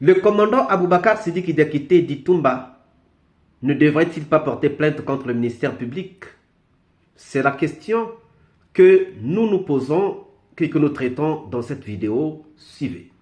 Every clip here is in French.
Le commandant Aboubakar Sidiki Diakité d'Itumba ne devrait-il pas porter plainte contre le ministère public? C'est la question que nous nous posons et que nous traitons dans cette vidéo. Suivez.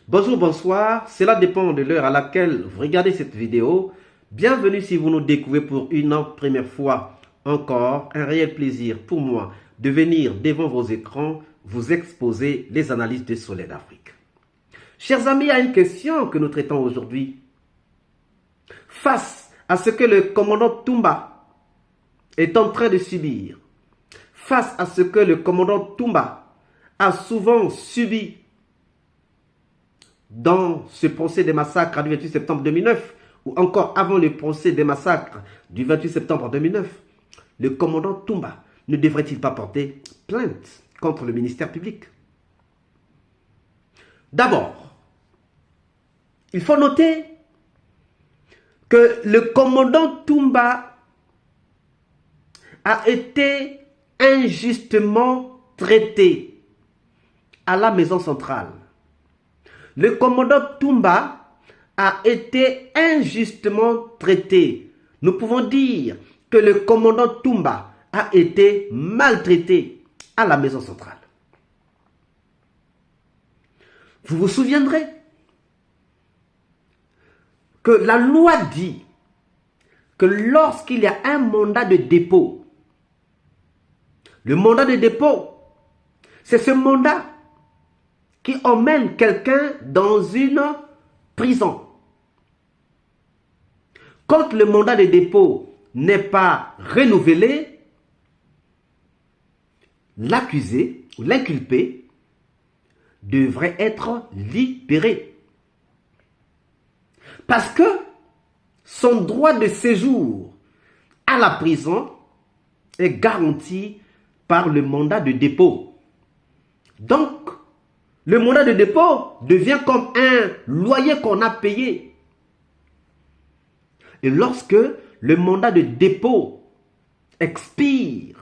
Bonjour, bonsoir, cela dépend de l'heure à laquelle vous regardez cette vidéo. Bienvenue si vous nous découvrez pour une première fois. Encore un réel plaisir pour moi de venir devant vos écrans vous exposer les analyses de Soleil d'Afrique. Chers amis, il y a une question que nous traitons aujourd'hui. Face à ce que le commandant Toumba est en train de subir, face à ce que le commandant Toumba a souvent subi dans ce procès des massacres du 28 septembre 2009, ou encore avant le procès des massacres du 28 septembre 2009, le commandant Toumba ne devrait-il pas porter plainte contre le ministère public? D'abord, il faut noter que le commandant Toumba a été injustement traité à la maison centrale. Le commandant Toumba a été injustement traité. Nous pouvons dire que le commandant Toumba a été maltraité à la maison centrale. Vous vous souviendrez que la loi dit que lorsqu'il y a un mandat de dépôt, le mandat de dépôt, c'est ce mandat qui emmène quelqu'un dans une prison. Quand le mandat de dépôt n'est pas renouvelé, l'accusé ou l'inculpé devrait être libéré. Parce que son droit de séjour à la prison est garanti par le mandat de dépôt. Donc, le mandat de dépôt devient comme un loyer qu'on a payé. Et lorsque le mandat de dépôt expire,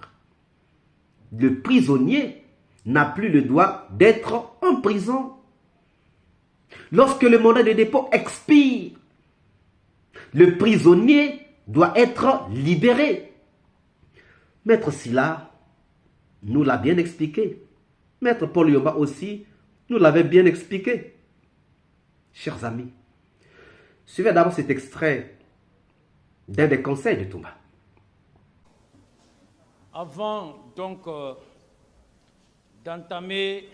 le prisonnier n'a plus le droit d'être en prison. Lorsque le mandat de dépôt expire, le prisonnier doit être libéré. Maître Sylla nous l'a bien expliqué. Maître Paul Yomba aussi nous l'avait bien expliqué. Chers amis, suivez d'abord cet extrait d'un des conseils de Toumba. Avant donc d'entamer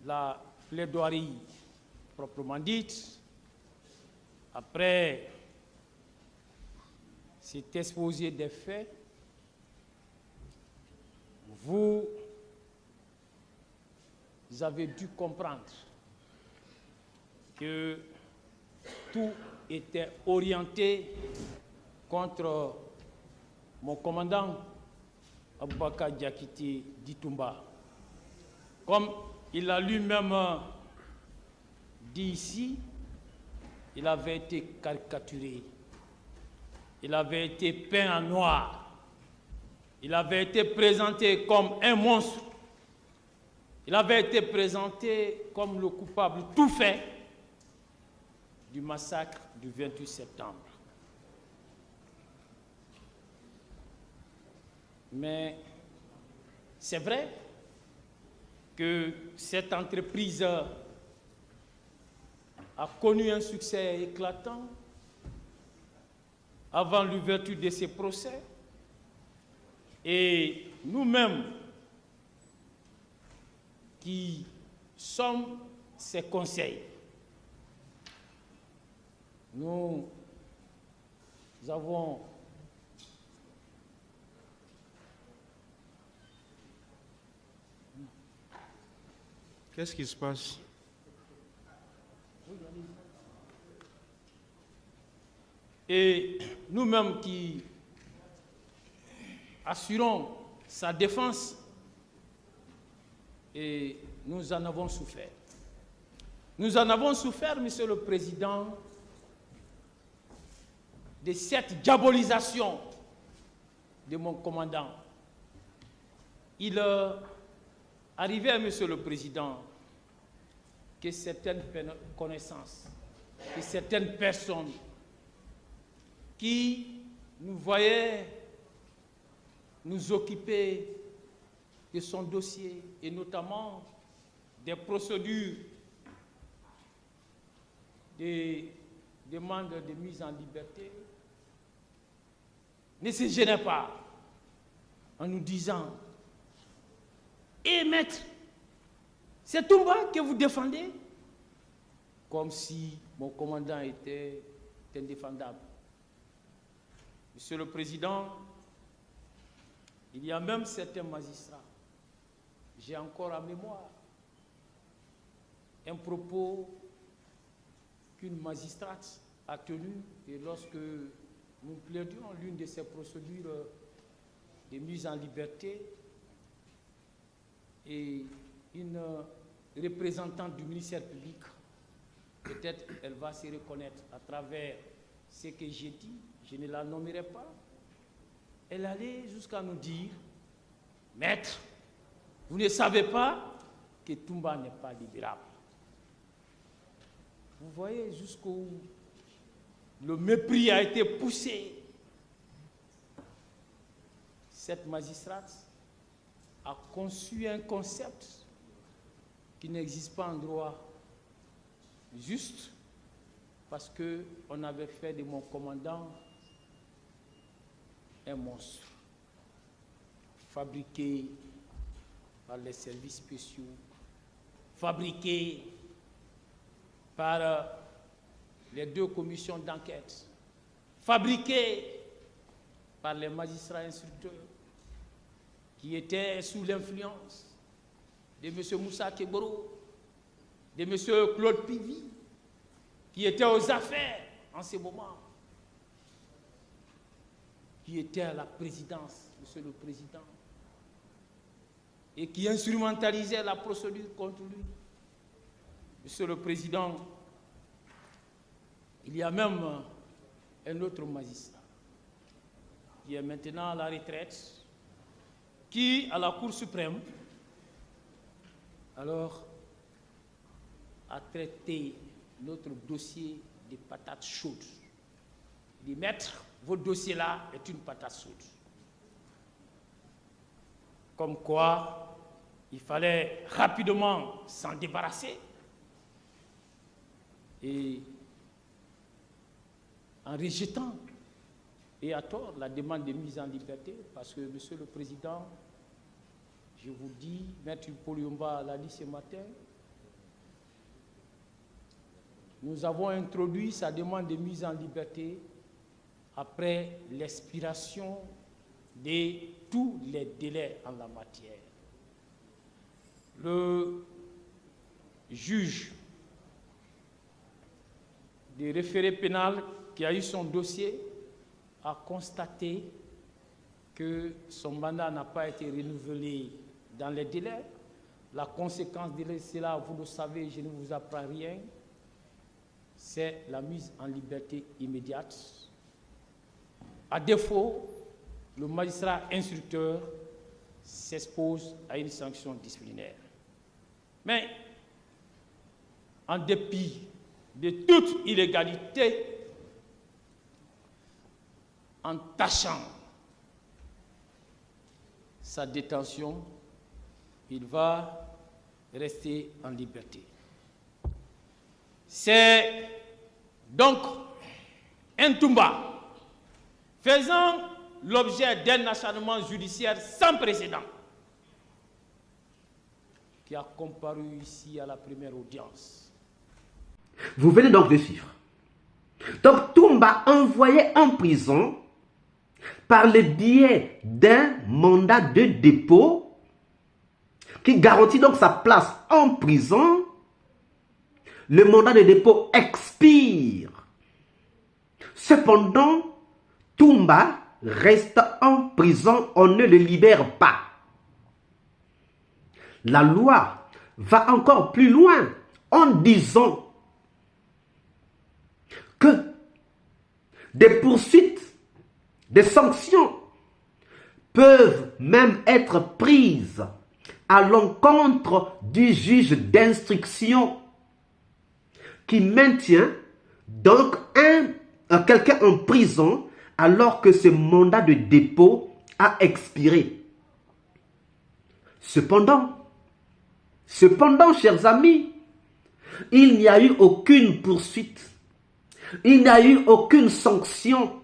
la plaidoirie proprement dite, après cet exposé des faits, vous avez dû comprendre que tout était orienté contre mon commandant Aboubakar Diakité d'Itumba. Comme il a lui-même dit ici, il avait été caricaturé, il avait été peint en noir, il avait été présenté comme un monstre, il avait été présenté comme le coupable tout fait du massacre du 28 septembre. Mais c'est vrai que cette entreprise a connu un succès éclatant avant l'ouverture de ces procès. Et nous-mêmes, qui sommes ses conseils, nous avons Qu'est-ce qui se passe? Et nous-mêmes qui assurons sa défense, et nous en avons souffert. Nous en avons souffert, Monsieur le Président, de cette diabolisation de mon commandant. Il arrivait à Monsieur le Président que certaines connaissances, que certaines personnes qui nous voyaient nous occuper de son dossier et notamment des procédures des demandes de mise en liberté ne se gênaient pas en nous disant « Eh maître, c'est Toumba que vous défendez ?» Comme si mon commandant était indéfendable. Monsieur le Président, il y a même certains magistrats, j'ai encore en mémoire un propos qu'une magistrate a tenu et lorsque nous plaidions l'une de ces procédures de mise en liberté et une représentante du ministère public, peut-être elle va se reconnaître à travers ce que j'ai dit, je ne la nommerai pas, elle allait jusqu'à nous dire « Maître, vous ne savez pas que Toumba n'est pas libérable. » Vous voyez jusqu'où le mépris a été poussé. Cette magistrate a conçu un concept qui n'existe pas en droit, juste parce qu'on avait fait de mon commandant un monstre, fabriqué par les services spéciaux, fabriqué par les deux commissions d'enquête, fabriqué par les magistrats instructeurs qui étaient sous l'influence de M. Moussa Keboro, de M. Claude Pivi, qui était aux affaires en ce moment, qui était à la présidence, Monsieur le Président, et qui instrumentalisait la procédure contre lui. Monsieur le Président, il y a même un autre magistrat qui est maintenant à la retraite, qui, à la Cour suprême, alors, a traité notre dossier de patates chaudes. Il dit, maître, votre dossier-là est une patate chaude. Comme quoi, il fallait rapidement s'en débarrasser. Et en rejetant, et à tort, la demande de mise en liberté, parce que, Monsieur le Président, je vous dis, Maître Poliomba l'a dit ce matin, nous avons introduit sa demande de mise en liberté après l'expiration de tous les délais en la matière. Le juge des référés pénal qui a eu son dossier a constaté que son mandat n'a pas été renouvelé dans les délais. La conséquence de cela, vous le savez, je ne vous apprends rien, c'est la mise en liberté immédiate. À défaut, le magistrat instructeur s'expose à une sanction disciplinaire. Mais, en dépit de toute illégalité, en tâchant sa détention, il va rester en liberté. C'est donc un Toumba faisant l'objet d'un acharnement judiciaire sans précédent qui a comparu ici à la première audience. Vous venez donc de suivre. Donc Toumba envoyé en prison par le biais d'un mandat de dépôt qui garantit donc sa place en prison. Le mandat de dépôt expire. Cependant, Toumba reste en prison, on ne le libère pas. La loi va encore plus loin en disant que des poursuites, des sanctions peuvent même être prises à l'encontre du juge d'instruction qui maintient donc quelqu'un en prison alors que ce mandat de dépôt a expiré. Cependant, chers amis, il n'y a eu aucune poursuite, il n'y a eu aucune sanction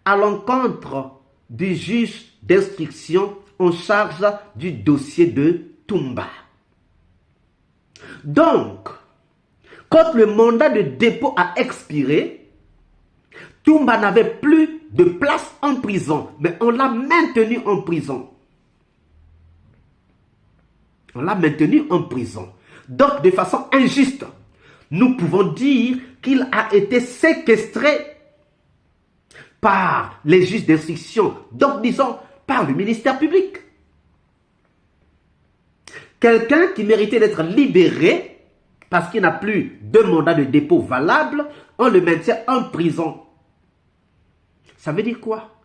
à l'encontre du juge d'instruction en charge du dossier de Toumba. Donc, quand le mandat de dépôt a expiré, Toumba n'avait plus de place en prison, mais on l'a maintenu en prison. On l'a maintenu en prison. Donc, de façon injuste, nous pouvons dire qu'il a été séquestré par les juges d'instruction, donc disons par le ministère public. Quelqu'un qui méritait d'être libéré parce qu'il n'a plus de mandat de dépôt valable, on le maintient en prison. Ça veut dire quoi?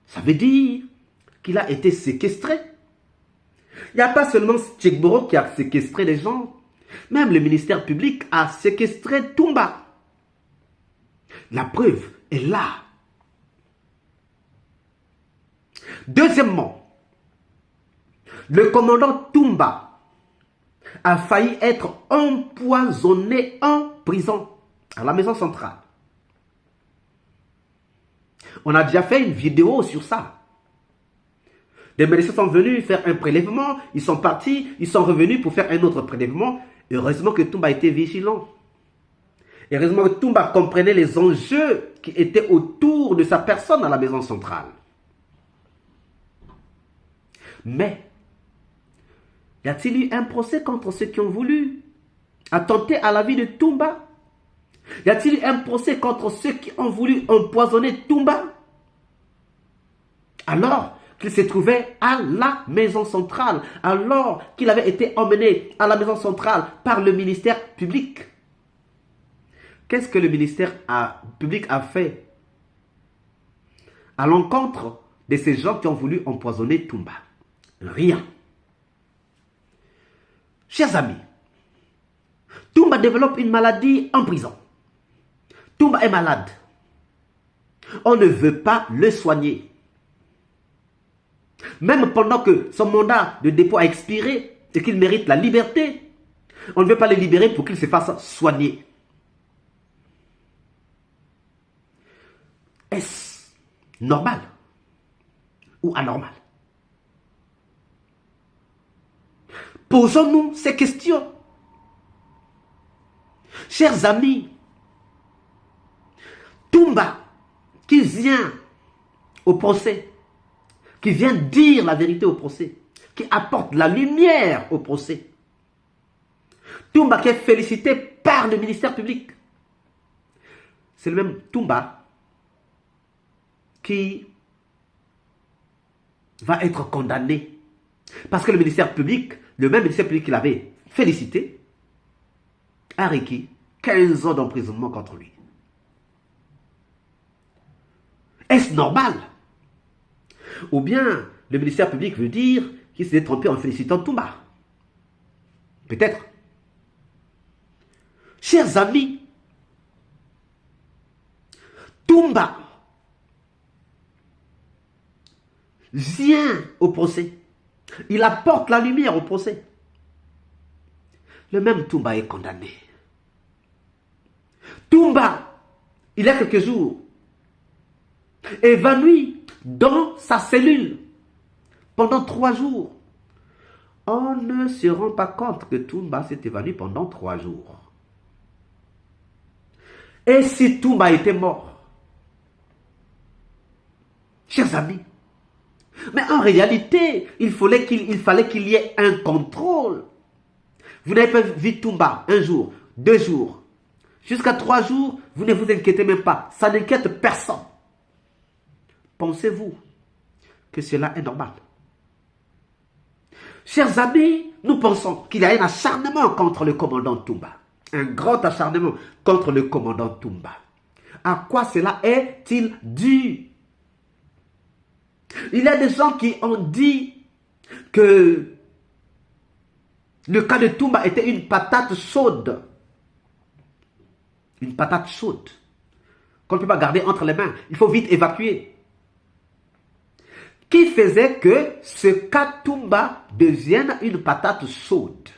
Ça veut dire qu'il a été séquestré. Il n'y a pas seulement Tchekboro qui a séquestré les gens, même le ministère public a séquestré Toumba. La preuve est là. Deuxièmement, le commandant Toumba a failli être empoisonné en prison, à la maison centrale. On a déjà fait une vidéo sur ça. Les médecins sont venus faire un prélèvement, ils sont partis, ils sont revenus pour faire un autre prélèvement. Heureusement que Toumba était vigilant. Heureusement que Toumba comprenait les enjeux qui étaient autour de sa personne à la maison centrale. Mais, y a-t-il eu un procès contre ceux qui ont voulu attenter à la vie de Toumba? Y a-t-il eu un procès contre ceux qui ont voulu empoisonner Toumba? Alors qu'il se trouvait à la maison centrale, alors qu'il avait été emmené à la maison centrale par le ministère public. Qu'est-ce que le ministère public a fait à l'encontre de ces gens qui ont voulu empoisonner Toumba? Rien. Chers amis, Toumba développe une maladie en prison. Toumba est malade. On ne veut pas le soigner. Même pendant que son mandat de dépôt a expiré et qu'il mérite la liberté, on ne veut pas le libérer pour qu'il se fasse soigner. Est-ce normal ou anormal? Posons-nous ces questions. Chers amis, Toumba, qui vient au procès, qui vient dire la vérité au procès, qui apporte la lumière au procès. Toumba qui est félicité par le ministère public. C'est le même Toumba qui va être condamné. Parce que le ministère public, le même ministère public qui l'avait félicité, a requis 15 ans d'emprisonnement contre lui. Est-ce normal? Ou bien le ministère public veut dire qu'il s'est trompé en félicitant Toumba? Peut-être. Chers amis, Toumba vient au procès. Il apporte la lumière au procès. Le même Toumba est condamné. Toumba, il y a quelques jours, évanoui dans sa cellule pendant 3 jours. On ne se rend pas compte que Toumba s'est évanoui pendant 3 jours. Et si Toumba était mort? Chers amis, mais en réalité, il fallait qu'il y ait un contrôle. Vous n'avez pas vu Toumba 1 jour, 2 jours, jusqu'à 3 jours, vous ne vous inquiétez même pas. Ça n'inquiète personne. Pensez-vous que cela est normal? Chers amis, nous pensons qu'il y a un acharnement contre le commandant Toumba. Un grand acharnement contre le commandant Toumba. À quoi cela est-il dû? Il y a des gens qui ont dit que le cas de Toumba était une patate chaude. Une patate chaude qu'on ne peut pas garder entre les mains. Il faut vite évacuer. Qui faisait que ce cas Toumba devienne une patate chaude?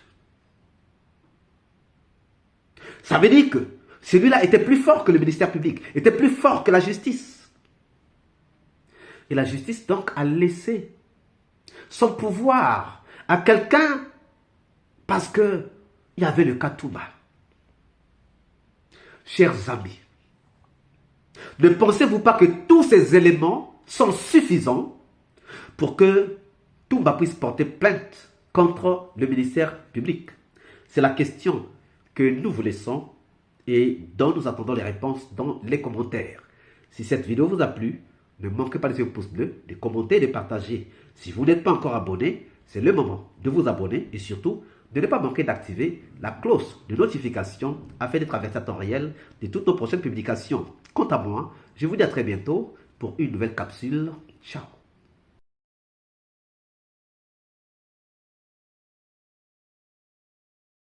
Ça veut dire que celui-là était plus fort que le ministère public, était plus fort que la justice. Et la justice donc a laissé son pouvoir à quelqu'un parce qu'il y avait le cas Toumba. Chers amis, ne pensez-vous pas que tous ces éléments sont suffisants pour que Toumba puisse porter plainte contre le ministère public? C'est la question que nous vous laissons et dont nous attendons les réponses dans les commentaires. Si cette vidéo vous a plu, ne manquez pas de laisser un pouce bleu, de commenter et de partager. Si vous n'êtes pas encore abonné, c'est le moment de vous abonner et surtout de ne pas manquer d'activer la cloche de notification afin d'être averti à temps réel de toutes nos prochaines publications. Quant à moi, je vous dis à très bientôt pour une nouvelle capsule. Ciao.